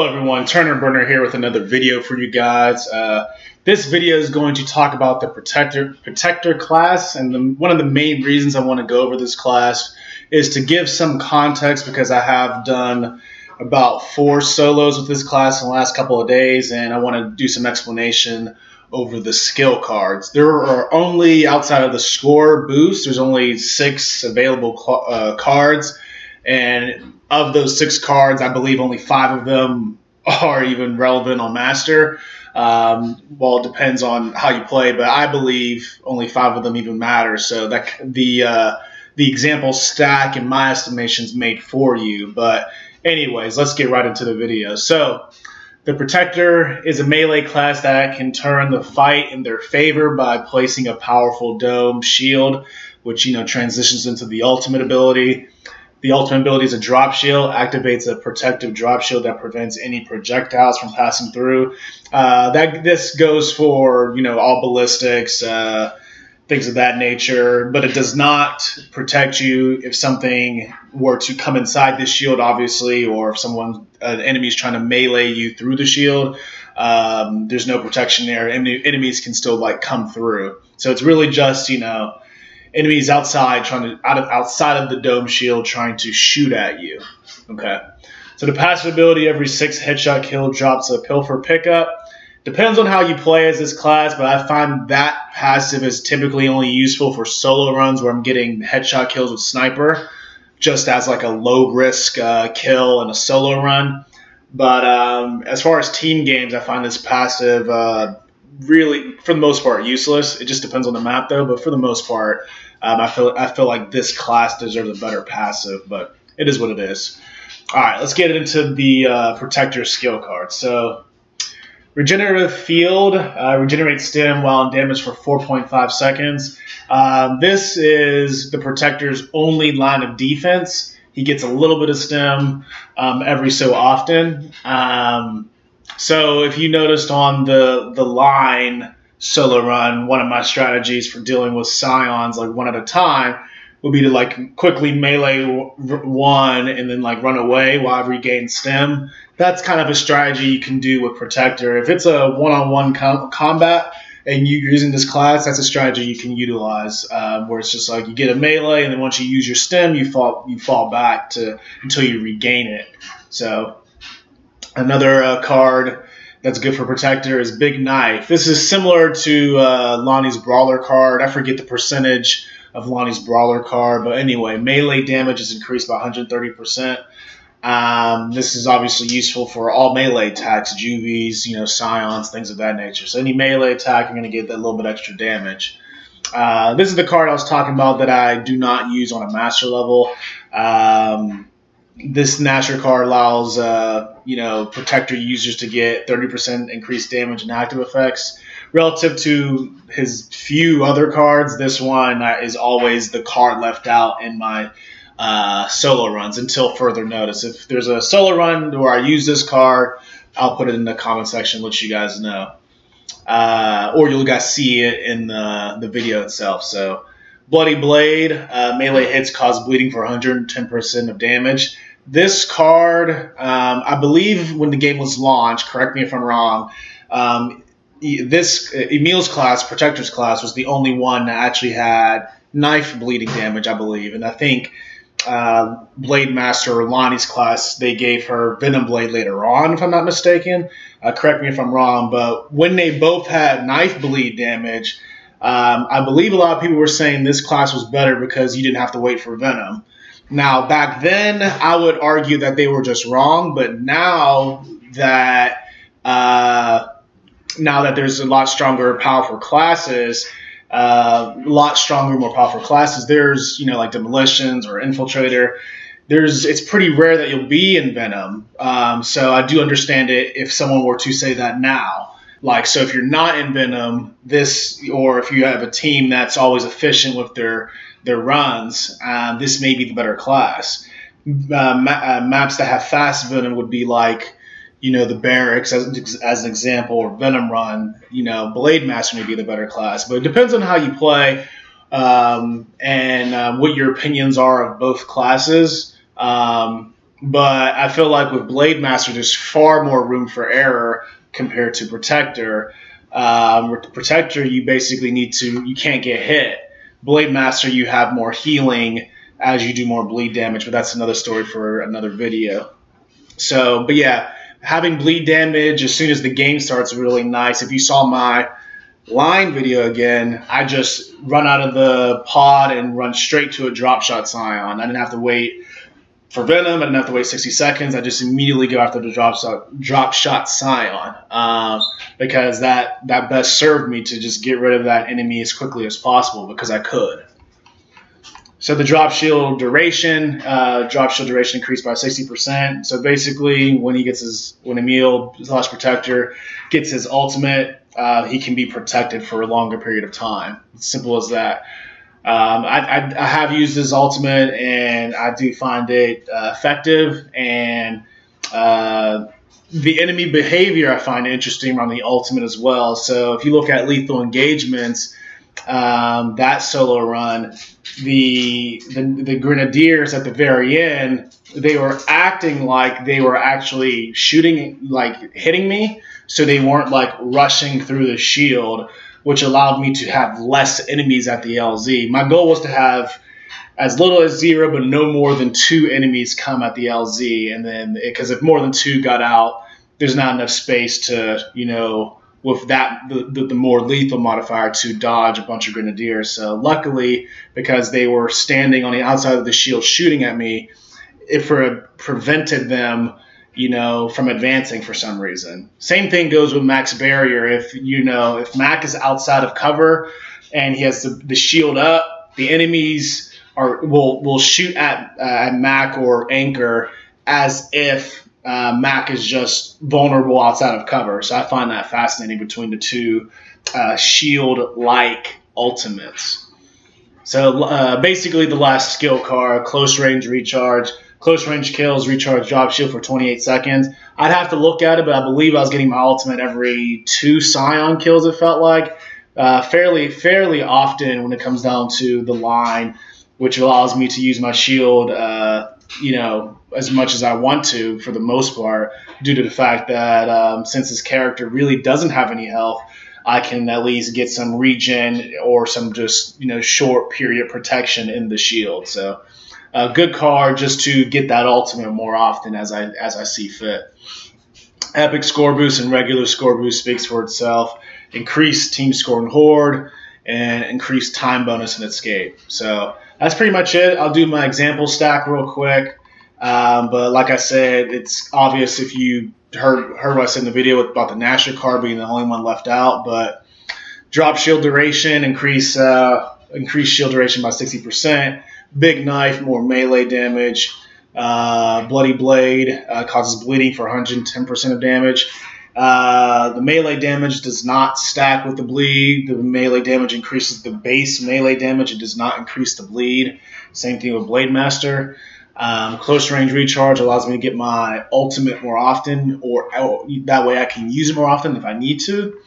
Hello everyone, Turner Burner here with another video for you guys. This video is going to talk about the Protector class, and one of the main reasons I want to go over this class is to give some context because I have done about 4 solos with this class in the last couple of days, and I want to do some explanation over the skill cards. There are only, outside of the score boost, there's only 6 available cards. And of those 6 cards, I believe only 5 of them are even relevant on Master. Well, it depends on how you play, but I believe only 5 of them even matter. So that the example stack, in my estimation, is made for you. But anyways, let's get right into the video. So the Protector is a melee class that can turn the fight in their favor by placing a powerful dome shield, which transitions into the ultimate ability. The ultimate ability is a drop shield, activates a protective drop shield that prevents any projectiles from passing through. This goes for all ballistics, things of that nature, but it does not protect you if something were to come inside the shield, obviously, or if an enemy is trying to melee you through the shield. There's no protection there. Enemies can still come through. So it's really just enemies outside outside of the dome shield trying to shoot at you. Okay. So the passive ability, every 6 headshot kill drops a pilfer pickup. Depends on how you play as this class, but I find that passive is typically only useful for solo runs where I'm getting headshot kills with sniper, just as a low risk kill in a solo run. But as far as team games, I find this passive really, for the most part, useless. It just depends on the map, though. But for the most part, I feel like this class deserves a better passive. But it is what it is. All right, let's get into the Protector skill card. So, Regenerative Field regenerates stem while in damage for 4.5 seconds. This is the Protector's only line of defense. He gets a little bit of stem every so often. So if you noticed on the line solo run, one of my strategies for dealing with scions one at a time would be to quickly melee one and then run away while I regain stem. That's kind of a strategy you can do with Protector. If it's a one-on-one combat and you're using this class, that's a strategy you can utilize where it's just you get a melee and then once you use your stem, you fall back until you regain it. So another card that's good for Protector is Big Knife. This is similar to Lonnie's Brawler card. I forget the percentage of Lonnie's Brawler card, but anyway, melee damage is increased by 130%. This is obviously useful for all melee attacks, juvies, scions, things of that nature. So any melee attack, you're going to get that little bit extra damage. This is the card I was talking about that I do not use on a master level. This Nasher card allows Protector users to get 30% increased damage and active effects. Relative to his few other cards, this one is always the card left out in my solo runs until further notice. If there's a solo run where I use this card, I'll put it in the comment section, let you guys know. Or you'll guys see it in the video itself. So, Bloody Blade, melee hits cause bleeding for 110% of damage. This card, I believe when the game was launched, correct me if I'm wrong, this Emile's class, Protector's class, was the only one that actually had knife bleeding damage, I believe. And I think Blade Master or Lonnie's class, they gave her Venom Blade later on, if I'm not mistaken. Correct me if I'm wrong, but when they both had knife bleed damage, I believe a lot of people were saying this class was better because you didn't have to wait for Venom. Now, back then, I would argue that they were just wrong, but now that there's a lot stronger, powerful classes, more powerful classes, there's, Demolitions or Infiltrator, it's pretty rare that you'll be in Venom. So I do understand it if someone were to say that now. So if you're not in Venom, or if you have a team that's always efficient with their runs, this may be the better class. Maps that have fast Venom would be the Barracks as an example, or Venom Run. Blade Master may be the better class, but it depends on how you play and what your opinions are of both classes. But I feel like with Blade Master, there's far more room for error compared to Protector. With Protector, you basically you can't get hit. Blade Master, you have more healing as you do more bleed damage, but that's another story for another video. So, but yeah, having bleed damage as soon as the game starts is really nice. If you saw my line video again, I just run out of the pod and run straight to a drop shot scion. I didn't have to wait for Venom. I didn't have to wait 60 seconds. I just immediately go after the drop shot scion because that best served me to just get rid of that enemy as quickly as possible because I could. So the drop shield duration increased by 60%. So basically, when Emile / Protector gets his ultimate, he can be protected for a longer period of time. It's simple as that. I have used his ultimate, and I do find it effective. And the enemy behavior I find interesting on the ultimate as well. So if you look at lethal engagements, that solo run, the Grenadiers at the very end, they were acting like they were actually shooting, like hitting me, so they weren't like rushing through the shield, which allowed me to have less enemies at the LZ. My goal was to have as little as 0, but no more than 2 enemies come at the LZ, and then because if more than 2 got out, there's not enough space to, with that the more lethal modifier to dodge a bunch of Grenadiers. So luckily, because they were standing on the outside of the shield shooting at me, it prevented them, from advancing for some reason. Same thing goes with Mac's barrier. If Mac is outside of cover and he has the shield up, the enemies will shoot at Mac or Anchor as if Mac is just vulnerable outside of cover. So I find that fascinating between the two shield-like ultimates. So basically the last skill card, close range recharge. Close range kills, recharge drop shield for 28 seconds. I'd have to look at it, but I believe I was getting my ultimate every 2 Scion kills, it felt like. Fairly often when it comes down to the line, which allows me to use my shield, as much as I want to for the most part, due to the fact that since this character really doesn't have any health, I can at least get some regen or some just, short period protection in the shield. So a good card just to get that ultimate more often as I see fit. Epic score boost and regular score boost speaks for itself. Increased team score and horde, and increased time bonus and escape. So that's pretty much it. I'll do my example stack real quick. But like I said, it's obvious if you heard what I said in the video about the Nasher card being the only one left out. But drop shield duration, increase shield duration by 60%. Big knife, more melee damage. Bloody blade causes bleeding for 110% of damage. The melee damage does not stack with the bleed. The melee damage increases the base melee damage. It does not increase the bleed. Same thing with Blade Master. Close range recharge allows me to get my ultimate more often, or that way I can use it more often if I need to.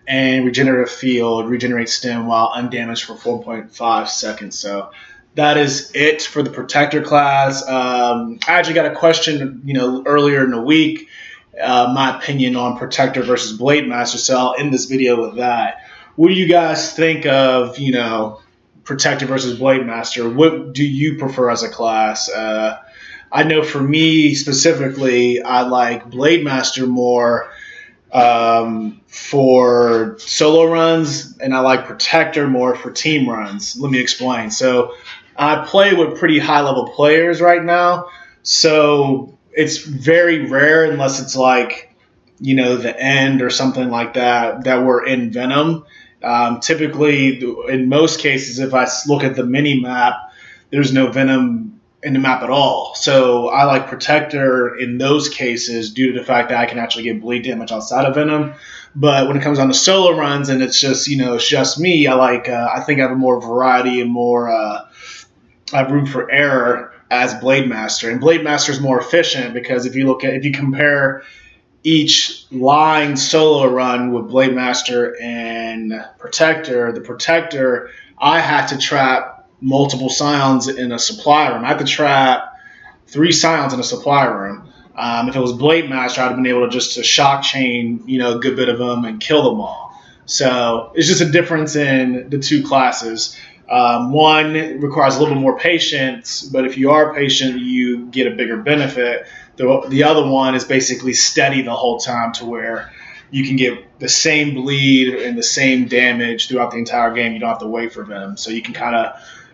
And Regenerative Field regenerates stem while undamaged for 4.5 seconds. So that is it for the Protector class. I actually got a question, earlier in the week, my opinion on Protector versus Blade Master. So I'll end this video with that. What do you guys think of, Protector versus Blade Master? What do you prefer as a class? I know for me specifically, I like Blade Master more for solo runs, and I like Protector more for team runs. Let me explain. So I play with pretty high-level players right now, so it's very rare unless it's like, the end or something like that we're in Venom. Typically, in most cases, if I look at the mini-map, there's no Venom in the map at all. So I like Protector in those cases due to the fact that I can actually get bleed damage outside of Venom. But when it comes on to solo runs and it's just, it's just me, I think I have more variety and more I have room for error as Blade Master. And Blade Master is more efficient because if you compare each line solo run with Blade Master and Protector, the Protector, I had to trap multiple Scions in a supply room. I had to trap 3 silence in a supply room. If it was Blade Master, I'd have been able to just to shock chain, a good bit of them and kill them all. So it's just a difference in the 2 classes. One requires a little bit more patience, but if you are patient, you get a bigger benefit. The other one is basically steady the whole time to where you can get the same bleed and the same damage throughout the entire game. You don't have to wait for Venom. So you can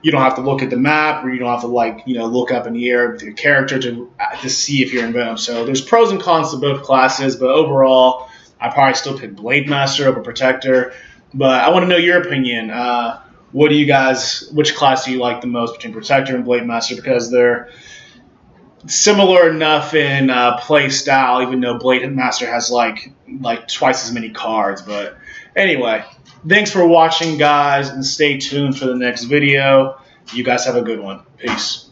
you don't have to look at the map, or you don't have to look up in the air with your character to see if you're in Venom. So there's pros and cons to both classes, but overall, I probably still pick Blade Master over Protector. But I want to know your opinion. Which class do you like the most between Protector and Blade Master? Because they're similar enough in play style, even though Blade Master has like twice as many cards. But anyway, thanks for watching, guys, and stay tuned for the next video. You guys have a good one. Peace.